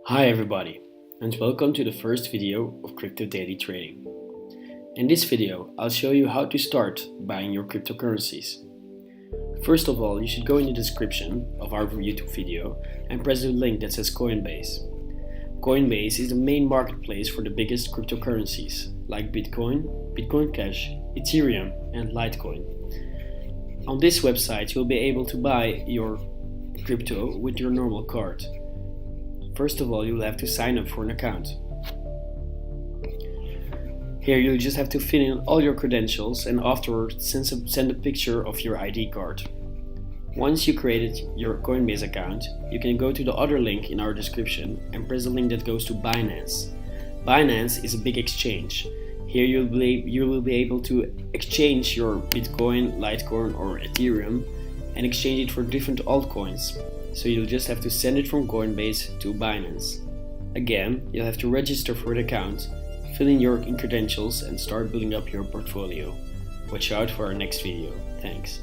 Hi everybody, and welcome to the first video of Crypto Daily Trading. In this video, I'll show you how to start buying your cryptocurrencies. First of all, you should go in the description of our YouTube video and press the link that says Coinbase. Coinbase is the main marketplace for the biggest cryptocurrencies like Bitcoin, Bitcoin Cash, Ethereum, and Litecoin. On this website, you'll be able to buy your crypto with your normal card. First of all, you'll have to sign up for an account. Here you'll just have to fill in all your credentials and afterwards send a picture of your ID card. Once you created your Coinbase account, you can go to the other link in our description and press the link that goes to Binance. Binance is a big exchange. Here you will be able to exchange your Bitcoin, Litecoin or Ethereum and exchange it for different altcoins. So you'll just have to send it from Coinbase to Binance. Again, you'll have to register for an account, fill in your credentials and start building up your portfolio. Watch out for our next video. Thanks.